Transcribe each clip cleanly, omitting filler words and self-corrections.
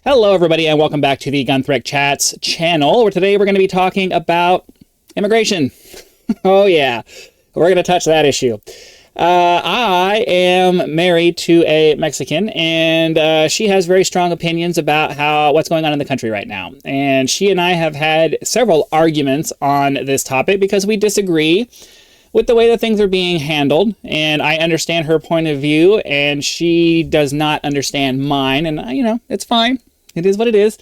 Hello, everybody, and welcome back to the Gunthrek Chats channel, where today we're going to be talking about immigration. Oh, yeah. We're going to touch that issue. I am married to a Mexican, and she has very strong opinions about what's going on in the country right now. And she and I have had several arguments on this topic because we disagree with the way that things are being handled, and I understand her point of view, and she does not understand mine, and, it's fine. It is what it is.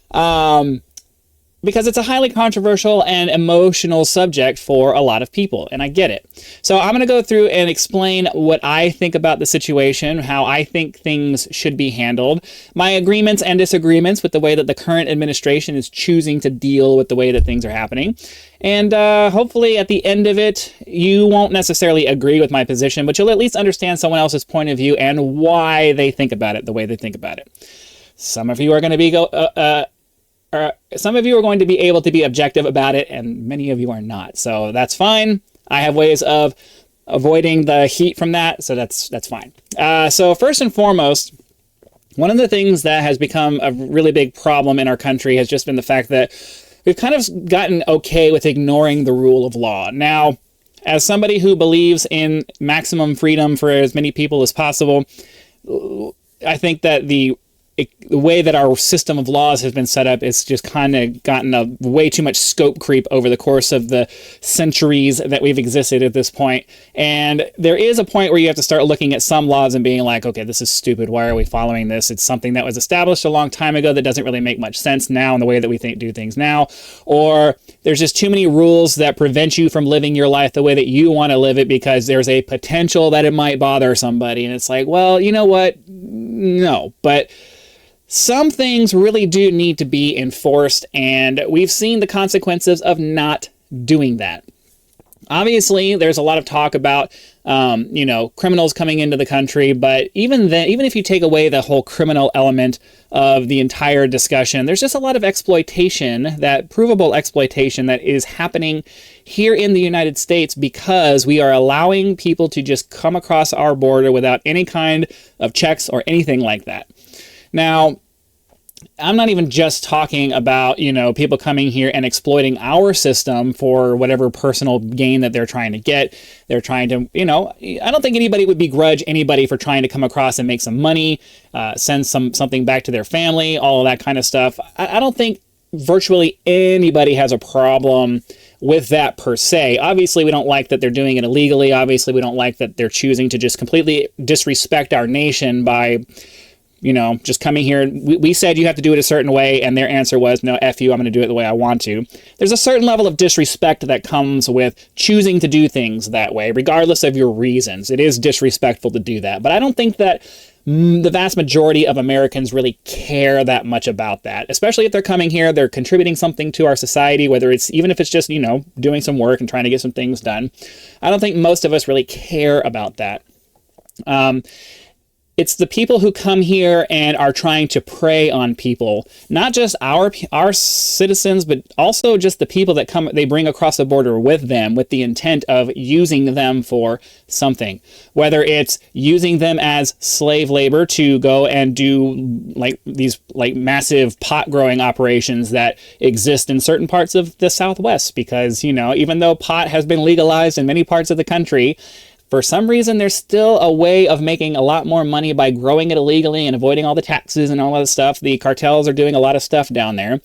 Because it's a highly controversial and emotional subject for a lot of people, and I get it. So I'm going to go through and explain what I think about the situation, how I think things should be handled, my agreements and disagreements with the way that the current administration is choosing to deal with the way that things are happening. And hopefully at the end of it, you won't necessarily agree with my position, but you'll at least understand someone else's point of view and why they think about it the way they think about it. Some of you are going to be some of you are going to be able to be objective about it, and many of you are not. So that's fine. I have ways of avoiding the heat from that, so that's fine. So first and foremost, one of the things that has become a really big problem in our country has just been the fact that we've kind of gotten okay with ignoring the rule of law. Now, as somebody who believes in maximum freedom for as many people as possible, I think that the way that our system of laws has been set up is just kind of gotten a way too much scope creep over the course of the centuries that we've existed at this point. And there is a point where you have to start looking at some laws and being like, okay, this is stupid. Why are we following this? It's something that was established a long time ago that doesn't really make much sense now in the way that we do things now. Or there's just too many rules that prevent you from living your life the way that you want to live it because there's a potential that it might bother somebody. And it's like, well, you know what? No, but some things really do need to be enforced, and we've seen the consequences of not doing that. Obviously, there's a lot of talk about, criminals coming into the country, but even then, even if you take away the whole criminal element of the entire discussion, there's just a lot of exploitation, that provable exploitation that is happening here in the United States because we are allowing people to just come across our border without any kind of checks or anything like that. Now, I'm not even just talking about, people coming here and exploiting our system for whatever personal gain that they're trying to get. They're trying to, I don't think anybody would begrudge anybody for trying to come across and make some money, send something back to their family, all of that kind of stuff. I don't think virtually anybody has a problem with that per se. Obviously, we don't like that they're doing it illegally. Obviously, we don't like that they're choosing to just completely disrespect our nation by just coming here. We said you have to do it a certain way, and their answer was, no, F you, I'm going to do it the way I want to. There's a certain level of disrespect that comes with choosing to do things that way, regardless of your reasons. It is disrespectful to do that. But I don't think that the vast majority of Americans really care that much about that, especially if they're coming here, they're contributing something to our society, even if it's just, doing some work and trying to get some things done. I don't think most of us really care about that. It's the people who come here and are trying to prey on people, not just our citizens, but also just the people that they bring across the border with them with the intent of using them for something. Whether it's using them as slave labor to go and do these massive pot growing operations that exist in certain parts of the Southwest, because, even though pot has been legalized in many parts of the country, for some reason, there's still a way of making a lot more money by growing it illegally and avoiding all the taxes and all that stuff. The cartels are doing a lot of stuff down there.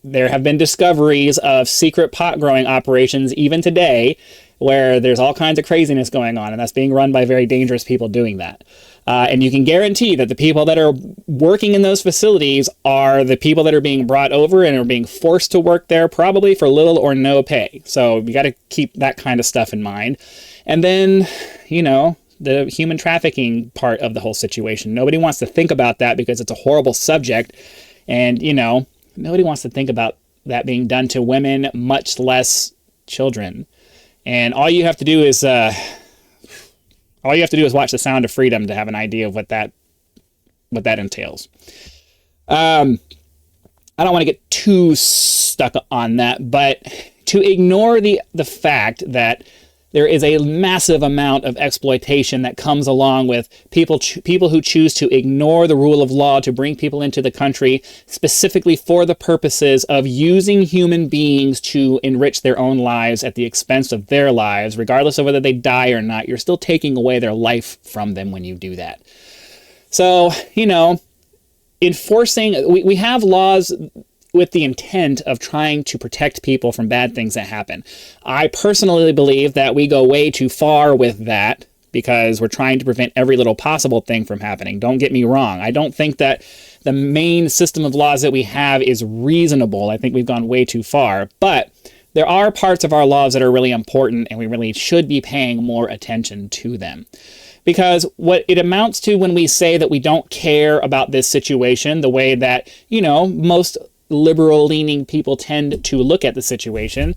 There have been discoveries of secret pot growing operations even today where there's all kinds of craziness going on, and that's being run by very dangerous people doing that. And you can guarantee that the people that are working in those facilities are the people that are being brought over and are being forced to work there, probably for little or no pay. So you got to keep that kind of stuff in mind. And then, the human trafficking part of the whole situation. Nobody wants to think about that because it's a horrible subject. And, nobody wants to think about that being done to women, much less children. And all you have to do is watch The Sound of Freedom to have an idea of what that entails. I don't want to get too stuck on that, but to ignore the fact that there is a massive amount of exploitation that comes along with people who choose to ignore the rule of law to bring people into the country specifically for the purposes of using human beings to enrich their own lives at the expense of their lives, regardless of whether they die or not. You're still taking away their life from them when you do that. So, you know, enforcing, we have laws with the intent of trying to protect people from bad things that happen. I personally believe that we go way too far with that because we're trying to prevent every little possible thing from happening. Don't get me wrong. I don't think that the main system of laws that we have is reasonable. I think we've gone way too far. But there are parts of our laws that are really important, and we really should be paying more attention to them. Because what it amounts to when we say that we don't care about this situation, the way that, you know, most liberal-leaning people tend to look at the situation,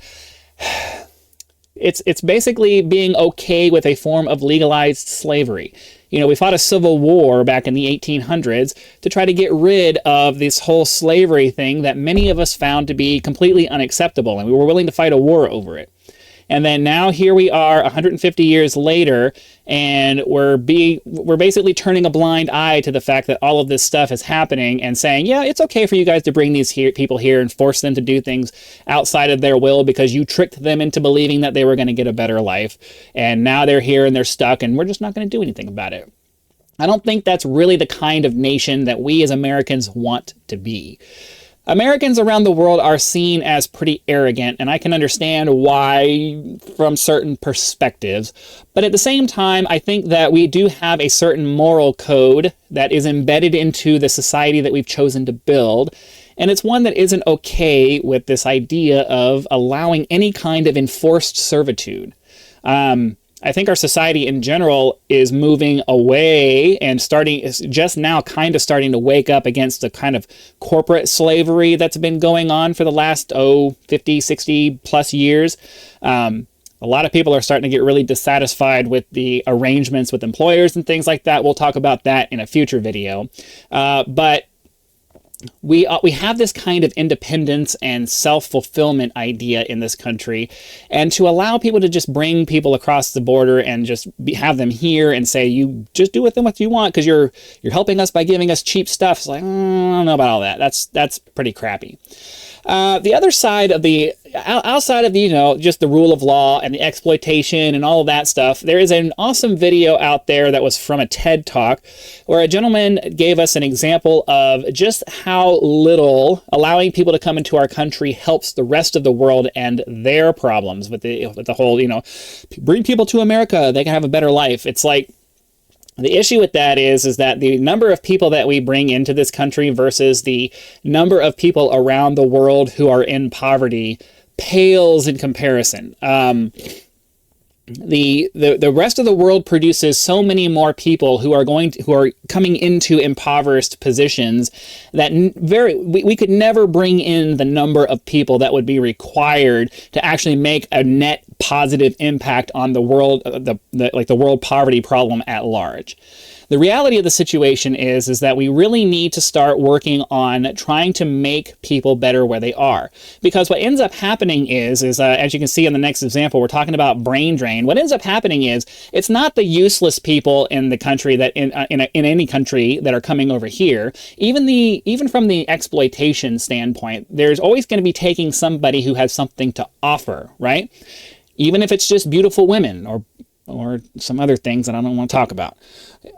it's basically being okay with a form of legalized slavery. You know, we fought a civil war back in the 1800s to try to get rid of this whole slavery thing that many of us found to be completely unacceptable, and we were willing to fight a war over it. And then now here we are 150 years later, and we're basically turning a blind eye to the fact that all of this stuff is happening and saying, yeah, it's okay for you guys to bring these people here and force them to do things outside of their will because you tricked them into believing that they were going to get a better life. And now they're here and they're stuck, and we're just not going to do anything about it. I don't think that's really the kind of nation that we as Americans want to be. Americans around the world are seen as pretty arrogant, and I can understand why from certain perspectives. But at the same time, I think that we do have a certain moral code that is embedded into the society that we've chosen to build. And it's one that isn't okay with this idea of allowing any kind of enforced servitude. I think our society in general is moving away and is just now kind of starting to wake up against the kind of corporate slavery that's been going on for the last, 50, 60 plus years. A lot of people are starting to get really dissatisfied with the arrangements with employers and things like that. We'll talk about that in a future video. But we have this kind of independence and self-fulfillment idea in this country, and to allow people to just bring people across the border and just have them here and say, you just do with them what you want because you're helping us by giving us cheap stuff. It's like, I don't know about all that. That's pretty crappy. The other side of outside of the, you know, just the rule of law and the exploitation and all of that stuff, there is an awesome video out there that was from a TED Talk where a gentleman gave us an example of just how little allowing people to come into our country helps the rest of the world and their problems with the whole, you know, bring people to America, they can have a better life. It's like, the issue with that is that the number of people that we bring into this country versus the number of people around the world who are in poverty pales in comparison. The rest of the world produces so many more people who are coming into impoverished positions that we could never bring in the number of people that would be required to actually make a net positive impact on the world, the world poverty problem at large. The reality of the situation is that we really need to start working on trying to make people better where they are. Because what ends up happening is as you can see in the next example, we're talking about brain drain. What ends up happening is it's not the useless people in the country that in any country that are coming over here. Even from the exploitation standpoint, there's always going to be taking somebody who has something to offer, right? Even if it's just beautiful women or some other things that I don't want to talk about.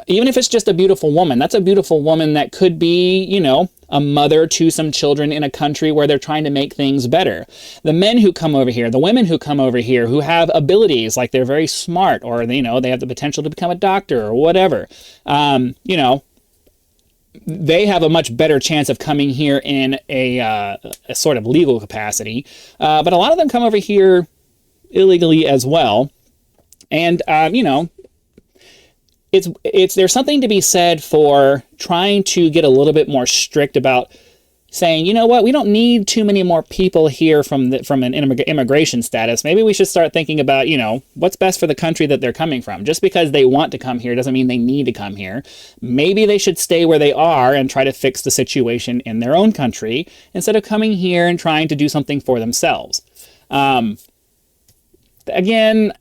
Even if it's just a beautiful woman, that's a beautiful woman that could be, you know, a mother to some children in a country where they're trying to make things better. The men who come over here, the women who come over here who have abilities, like they're very smart, or, you know, they have the potential to become a doctor or whatever, you know, they have a much better chance of coming here in a sort of legal capacity. But a lot of them come over here illegally as well. And, you know, there's something to be said for trying to get a little bit more strict about saying, you know what, we don't need too many more people here from an immigration status. Maybe we should start thinking about, you know, what's best for the country that they're coming from. Just because they want to come here doesn't mean they need to come here. Maybe they should stay where they are and try to fix the situation in their own country instead of coming here and trying to do something for themselves. Again,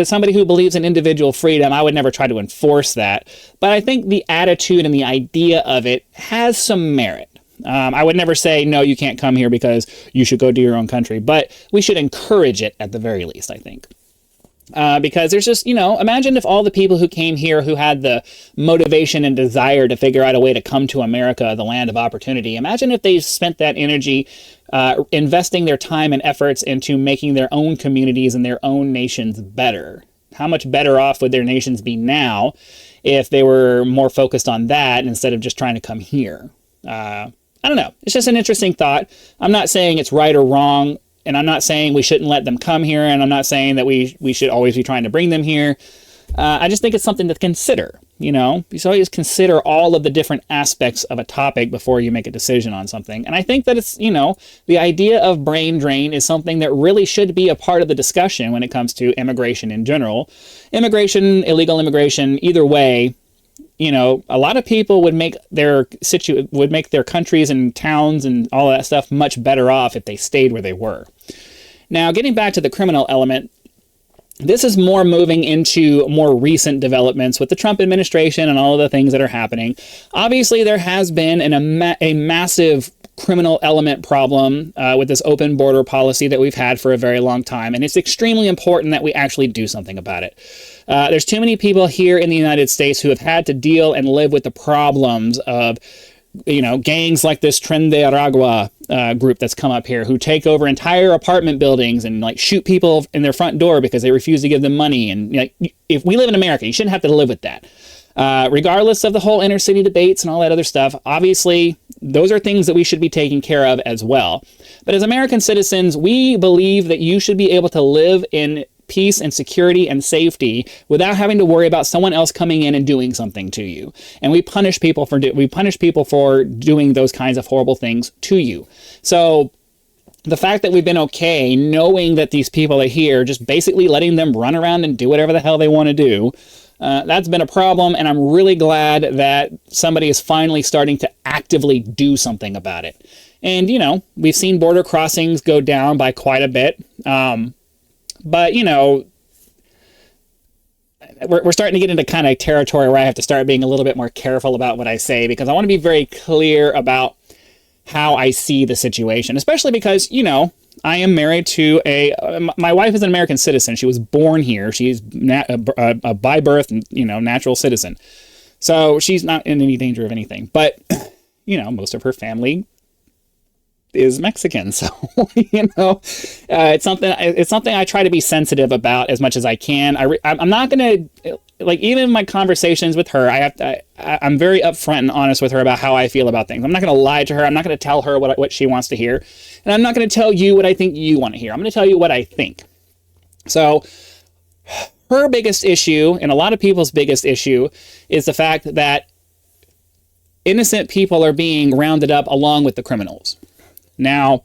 somebody who believes in individual freedom, I would never try to enforce that. But I think the attitude and the idea of it has some merit. I would never say, no, you can't come here because you should go to your own country. But we should encourage it at the very least, I think. Because there's just, imagine if all the people who came here who had the motivation and desire to figure out a way to come to America, the land of opportunity, imagine if they spent that energy investing their time and efforts into making their own communities and their own nations better. How much better off would their nations be now if they were more focused on that instead of just trying to come here? I don't know. It's just an interesting thought. I'm not saying it's right or wrong. And I'm not saying we shouldn't let them come here, and I'm not saying that we should always be trying to bring them here. I just think it's something to consider, You should always consider all of the different aspects of a topic before you make a decision on something. And I think that it's, the idea of brain drain is something that really should be a part of the discussion when it comes to immigration in general. Immigration, illegal immigration, either way, a lot of people would make their countries and towns and all that stuff much better off if they stayed where they were. Now, getting back to the criminal element, this is more moving into more recent developments with the Trump administration and all of the things that are happening. Obviously, there has been a massive criminal element problem with this open border policy that we've had for a very long time, and it's extremely important that we actually do something about it. There's too many people here in the United States who have had to deal and live with the problems of, gangs like this Tren de Aragua group that's come up here who take over entire apartment buildings and shoot people in their front door because they refuse to give them money. And if we live in America, you shouldn't have to live with that. Regardless of the whole inner city debates and all that other stuff, obviously, those are things that we should be taking care of as well. But as American citizens, we believe that you should be able to live in peace and security and safety without having to worry about someone else coming in and doing something to you. And we punish people for doing those kinds of horrible things to you. So the fact that we've been okay knowing that these people are here, just basically letting them run around and do whatever the hell they want to do, that's been a problem, and I'm really glad that somebody is finally starting to actively do something about it. And, we've seen border crossings go down by quite a bit. But, we're starting to get into kind of territory where I have to start being a little bit more careful about what I say, because I want to be very clear about how I see the situation, especially because, I am married to my wife is an American citizen. She was born here. She's by birth, natural citizen. So she's not in any danger of anything. But, most of her family is Mexican. So, it's something I try to be sensitive about as much as I can. I'm not going to, even in my conversations with her, I'm very upfront and honest with her about how I feel about things. I'm not going to lie to her. I'm not going to tell her what she wants to hear. And I'm not going to tell you what I think you want to hear. I'm going to tell you what I think. So her biggest issue, and a lot of people's biggest issue, is the fact that innocent people are being rounded up along with the criminals. Now,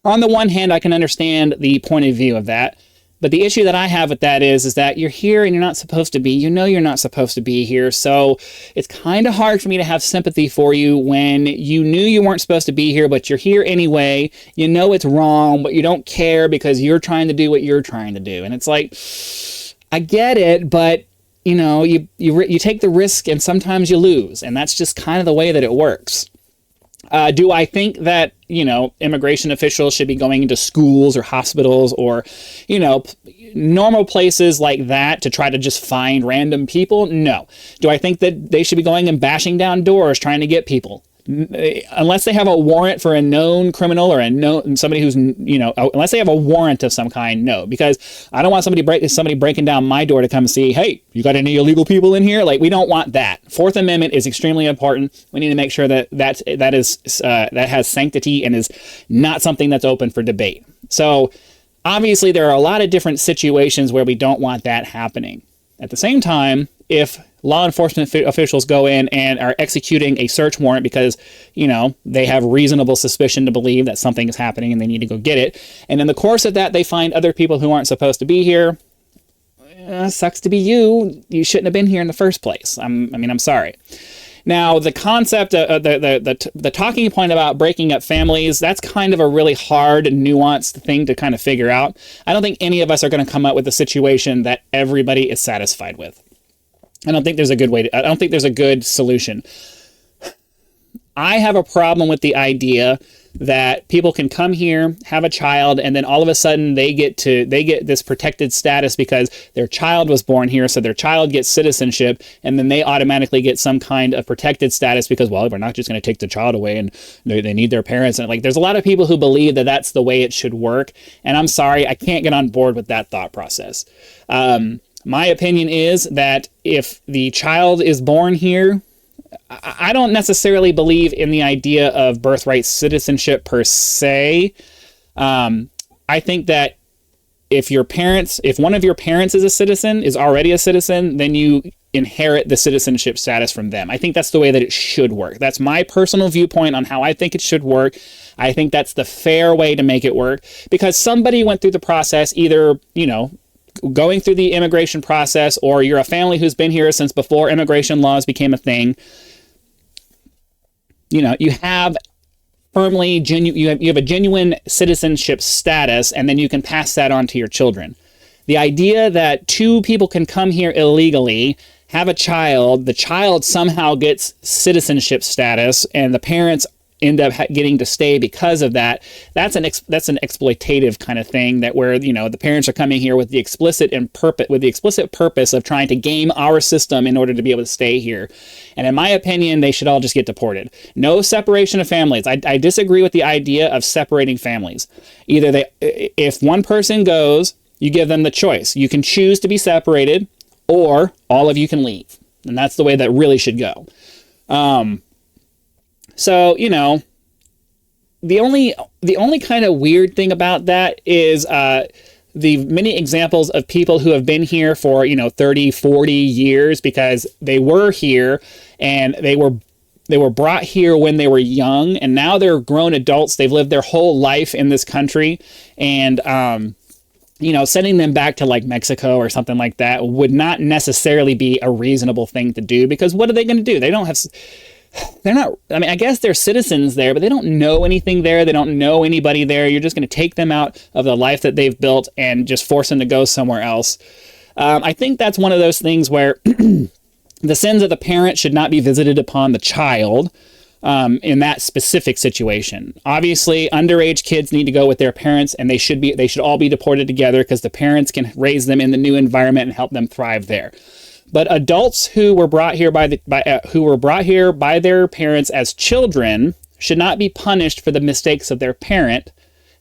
on the one hand, I can understand the point of view of that, but the issue that I have with that is that you're here and you're not supposed to be. You're not supposed to be here, so it's kind of hard for me to have sympathy for you when you knew you weren't supposed to be here, but you're here anyway. You know it's wrong, but you don't care because you're trying to do what you're trying to do. And it's like, I get it, but you take the risk and sometimes you lose, and that's just kind of the way that it works. Do I think that, immigration officials should be going into schools or hospitals or, normal places like that to try to just find random people? No. Do I think that they should be going and bashing down doors trying to get people? Unless they have a warrant for a known criminal or somebody who's, unless they have a warrant of some kind, no. Because I don't want somebody breaking down my door to come see, hey, you got any illegal people in here? We don't want that. Fourth Amendment is extremely important. We need to make sure that has sanctity and is not something that's open for debate. So obviously there are a lot of different situations where we don't want that happening. At the same time, if law enforcement officials go in and are executing a search warrant because, they have reasonable suspicion to believe that something is happening and they need to go get it, and in the course of that they find other people who aren't supposed to be here, sucks to be you. You shouldn't have been here in the first place. I'm sorry. Now, the concept of the talking point about breaking up families, that's kind of a really hard, nuanced thing to kind of figure out. I don't think any of us are going to come up with a situation that everybody is satisfied with. I don't think there's a good solution. I have a problem with the idea that people can come here, have a child, and then all of a sudden they get this protected status because their child was born here, so their child gets citizenship, and then they automatically get some kind of protected status because, well, we're not just going to take the child away and they need their parents. And like, there's a lot of people who believe that that's the way it should work, and I'm sorry, I can't get on board with that thought process. My opinion is that if the child is born here, I don't necessarily believe in the idea of birthright citizenship per se. I think that if one of your parents is already a citizen, then you inherit the citizenship status from them. I think that's the way that it should work. That's my personal viewpoint on how I think it should work. I think that's the fair way to make it work because somebody went through the process, either, going through the immigration process, or you're a family who's been here since before immigration laws became a thing. You have you have a genuine citizenship status, and then you can pass that on to your children. The idea that two people can come here illegally, have a child, the child somehow gets citizenship status, and the parents end up getting to stay because of that. That's an exploitative kind of thing, that where the parents are coming here with the explicit purpose of trying to game our system in order to be able to stay here. And in my opinion, they should all just get deported. No separation of families. I disagree with the idea of separating families. If one person goes, you give them the choice. You can choose to be separated, or all of you can leave, and that's the way that really should go. So, the only kind of weird thing about that is the many examples of people who have been here for, 30, 40 years because they were here and they were brought here when they were young, and now they're grown adults. They've lived their whole life in this country, and sending them back to like Mexico or something like that would not necessarily be a reasonable thing to do, because what are they going to do? I guess they're citizens there, but they don't know anything there. They don't know anybody there. You're just going to take them out of the life that they've built and just force them to go somewhere else. I think that's one of those things where the sins of the parent should not be visited upon the child in that specific situation. Obviously, underage kids need to go with their parents, and they should all be deported together because the parents can raise them in the new environment and help them thrive there. But adults who were brought here by their parents as children should not be punished for the mistakes of their parent.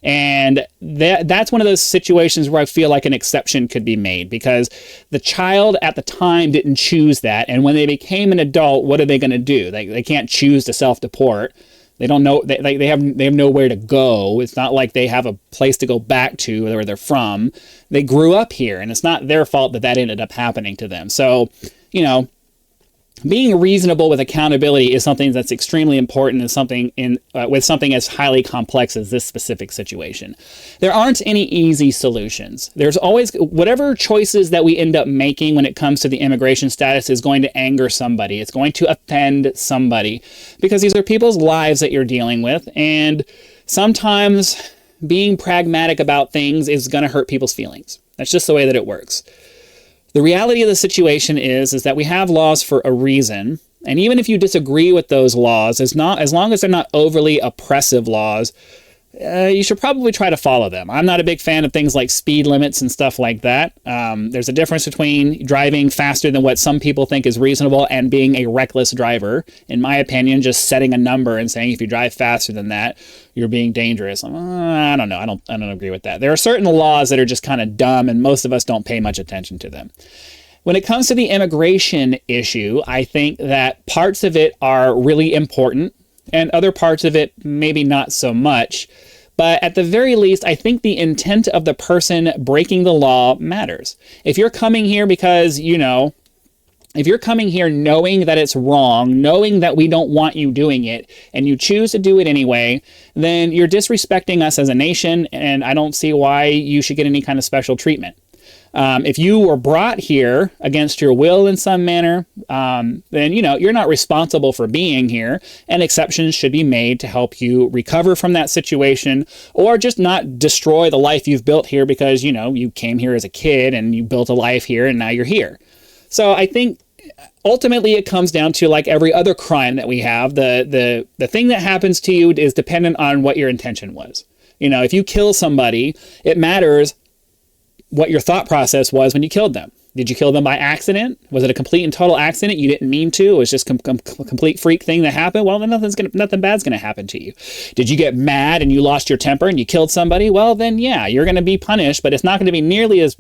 And that's one of those situations where I feel like an exception could be made, because the child at the time didn't choose that. And when they became an adult, what are they going to do? They can't choose to self-deport. They don't know. They have nowhere to go. It's not like they have a place to go back to where they're from. They grew up here, and it's not their fault that ended up happening to them. So, being reasonable with accountability is something that's extremely important, and with something as highly complex as this specific situation. There aren't any easy solutions. There's always whatever choices that we end up making when it comes to the immigration status is going to anger somebody. It's going to offend somebody, because these are people's lives that you're dealing with, and sometimes being pragmatic about things is going to hurt people's feelings. That's just the way that it works. The reality of the situation is that we have laws for a reason, and even if you disagree with those laws, as long as they're not overly oppressive laws, you should probably try to follow them. I'm not a big fan of things like speed limits and stuff like that. There's a difference between driving faster than what some people think is reasonable and being a reckless driver. In my opinion, just setting a number and saying if you drive faster than that, you're being dangerous. I don't know. I don't agree with that. There are certain laws that are just kind of dumb, and most of us don't pay much attention to them. When it comes to the immigration issue, I think that parts of it are really important, and other parts of it maybe not so much. But at the very least, I think the intent of the person breaking the law matters. If you're coming here because, if you're coming here knowing that it's wrong, knowing that we don't want you doing it, and you choose to do it anyway, then you're disrespecting us as a nation, and I don't see why you should get any kind of special treatment. If you were brought here against your will in some manner, then, you know, you're not responsible for being here, and exceptions should be made to help you recover from that situation, or just not destroy the life you've built here because, you know, you came here as a kid and you built a life here and now you're here. So I think ultimately it comes down to, like every other crime that we have, the thing that happens to you is dependent on what your intention was. You know, if you kill somebody, it matters what your thought process was when you killed them. Did you kill them by accident? Was it a complete and total accident? You didn't mean to. It was just a complete freak thing that happened. Well, then nothing bad's going to happen to you. Did you get mad and you lost your temper and you killed somebody? Well, then yeah, you're going to be punished, but it's not going to be nearly as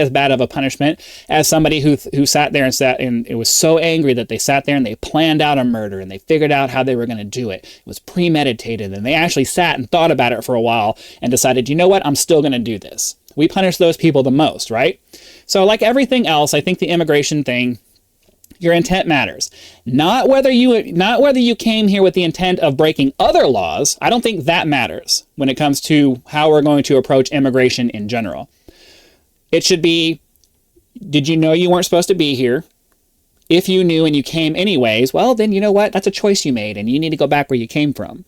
bad of a punishment as somebody who sat there and it was so angry that they sat there and they planned out a murder and they figured out how they were going to do it. It was premeditated, and they actually sat and thought about it for a while and decided, you know what, I'm still going to do this. We punish those people the most, right? So like everything else, I think the immigration thing, your intent matters. Not whether you came here with the intent of breaking other laws. I don't think that matters when it comes to how we're going to approach immigration in general. It should be, did you know you weren't supposed to be here? If you knew and you came anyways, well, then you know what? That's a choice you made, and you need to go back where you came from,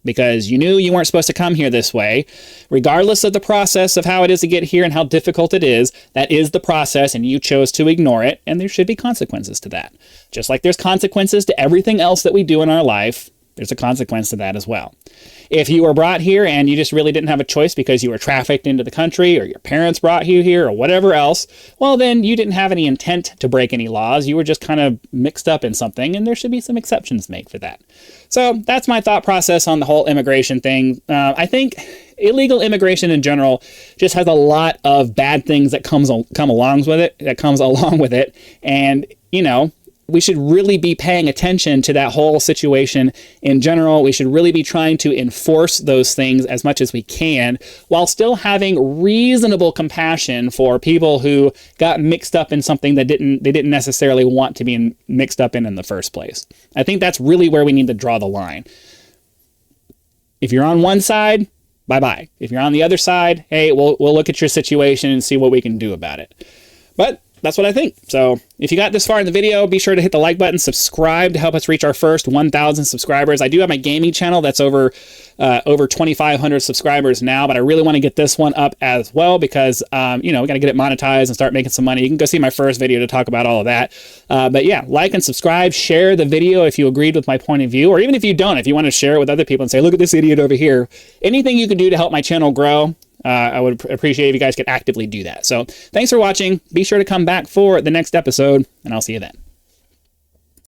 because you knew you weren't supposed to come here this way. Regardless of the process of how it is to get here and how difficult it is, that is the process, and you chose to ignore it, and there should be consequences to that. Just like there's consequences to everything else that we do in our life, there's a consequence to that as well. If you were brought here and you just really didn't have a choice because you were trafficked into the country, or your parents brought you here, or whatever else, well, then you didn't have any intent to break any laws. You were just kind of mixed up in something, and there should be some exceptions made for that. So that's my thought process on the whole immigration thing. I think illegal immigration in general just has a lot of bad things that come along with it. And, you know, we should really be paying attention to that whole situation in general. We should really be trying to enforce those things as much as we can, while still having reasonable compassion for people who got mixed up in something that they didn't necessarily want to be mixed up in the first place. I think that's really where we need to draw the line. If you're on one side, bye-bye. If you're on the other side, hey, we'll look at your situation and see what we can do about it. But that's what I think. So if you got this far in the video, be sure to hit the like button, subscribe to help us reach our first 1,000 subscribers. I do have my gaming channel that's over 2,500 subscribers now, but I really want to get this one up as well because, you know, we got to get it monetized and start making some money. You can go see my first video to talk about all of that. But yeah, like and subscribe, share the video if you agreed with my point of view, or even if you don't, if you want to share it with other people and say, look at this idiot over here. Anything you can do to help my channel grow, I would appreciate if you guys could actively do that. So thanks for watching. Be sure to come back for the next episode, and I'll see you then.